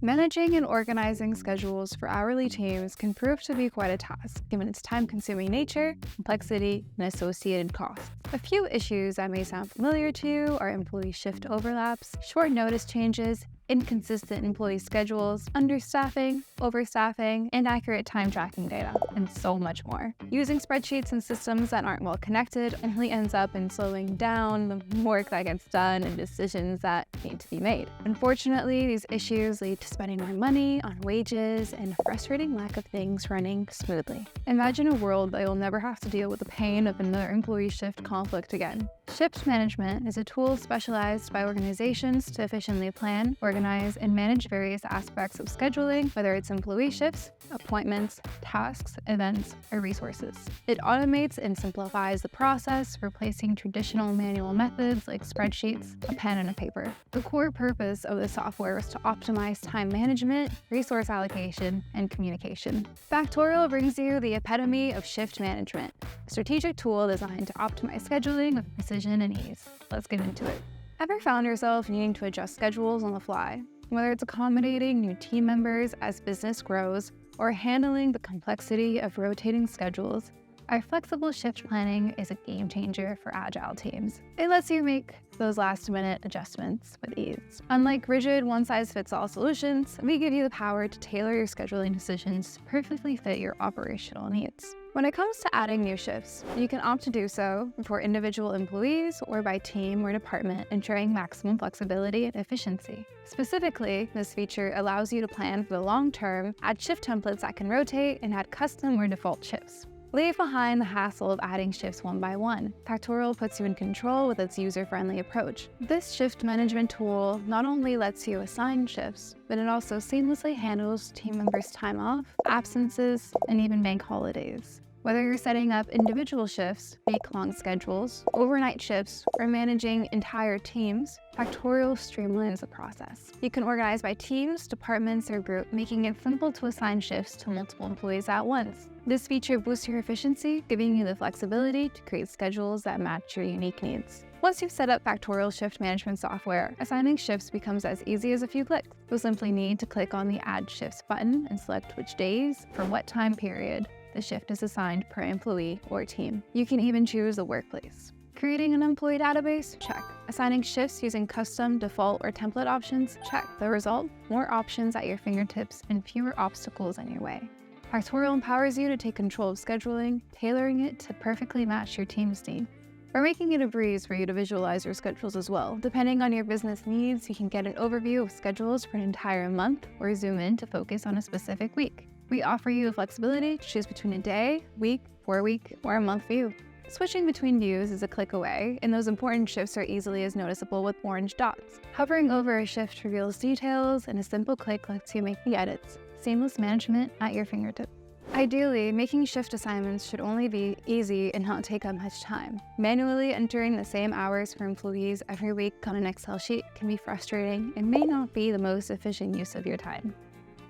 Managing and organizing schedules for hourly teams can prove to be quite a task, given its time-consuming nature, complexity, and associated costs. A few issues that may sound familiar to you are employee shift overlaps, short notice changes, inconsistent employee schedules, understaffing, overstaffing, inaccurate time tracking data, and so much more. Using spreadsheets and systems that aren't well connected only ends up in slowing down the work that gets done and decisions that need to be made. Unfortunately, these issues lead to spending more money on wages and a frustrating lack of things running smoothly. Imagine a world that you'll never have to deal with the pain of another employee shift conflict again. Shift management is a tool specialized by organizations to efficiently plan, organize, and manage various aspects of scheduling, whether it's employee shifts, appointments, tasks, events, or resources. It automates and simplifies the process, replacing traditional manual methods like spreadsheets, a pen, and a paper. The core purpose of the software is to optimize time management, resource allocation, and communication. Factorial brings you the epitome of shift management, a strategic tool designed to optimize scheduling with precision and ease. Let's get into it. Ever found yourself needing to adjust schedules on the fly? Whether it's accommodating new team members as business grows or handling the complexity of rotating schedules, our flexible shift planning is a game changer for agile teams. It lets you make those last-minute adjustments with ease. Unlike rigid one-size-fits-all solutions, we give you the power to tailor your scheduling decisions to perfectly fit your operational needs. When it comes to adding new shifts, you can opt to do so for individual employees or by team or department, ensuring maximum flexibility and efficiency. Specifically, this feature allows you to plan for the long term, add shift templates that can rotate, and add custom or default shifts. Leave behind the hassle of adding shifts one by one. Factorial puts you in control with its user-friendly approach. This shift management tool not only lets you assign shifts, but it also seamlessly handles team members' time off, absences, and even bank holidays. Whether you're setting up individual shifts, week-long schedules, overnight shifts, or managing entire teams, Factorial streamlines the process. You can organize by teams, departments, or group, making it simple to assign shifts to multiple employees at once. This feature boosts your efficiency, giving you the flexibility to create schedules that match your unique needs. Once you've set up Factorial shift management software, assigning shifts becomes as easy as a few clicks. You'll simply need to click on the Add Shifts button and select which days, for what time period, the shift is assigned per employee or team. You can even choose the workplace. Creating an employee database? Check. Assigning shifts using custom, default, or template options? Check. The result? More options at your fingertips and fewer obstacles in your way. Factorial empowers you to take control of scheduling, tailoring it to perfectly match your team's need. We're making it a breeze for you to visualize your schedules as well. Depending on your business needs, you can get an overview of schedules for an entire month or zoom in to focus on a specific week. We offer you the flexibility to choose between a day, week, 4-week, or a month view. Switching between views is a click away, and those important shifts are easily as noticeable with orange dots. Hovering over a shift reveals details, and a simple click lets you make the edits. Seamless management at your fingertips. Ideally, making shift assignments should only be easy and not take up much time. Manually entering the same hours for employees every week on an Excel sheet can be frustrating and may not be the most efficient use of your time.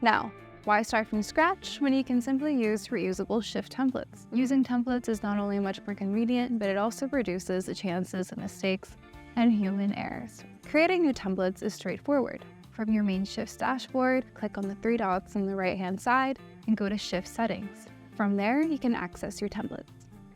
Now, why start from scratch when you can simply use reusable shift templates? Using templates is not only much more convenient, but it also reduces the chances of mistakes and human errors. Creating new templates is straightforward. From your main shifts dashboard, click on the 3 dots on the right-hand side and go to Shift Settings. From there, you can access your templates.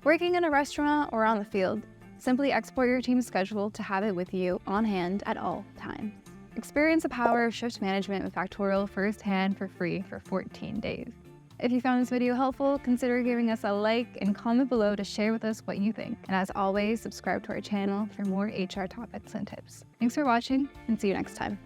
Working in a restaurant or on the field, simply export your team's schedule to have it with you on hand at all times. Experience the power of shift management with Factorial firsthand for free for 14 days. If you found this video helpful, consider giving us a like and comment below to share with us what you think. And as always, subscribe to our channel for more HR topics and tips. Thanks for watching, and see you next time.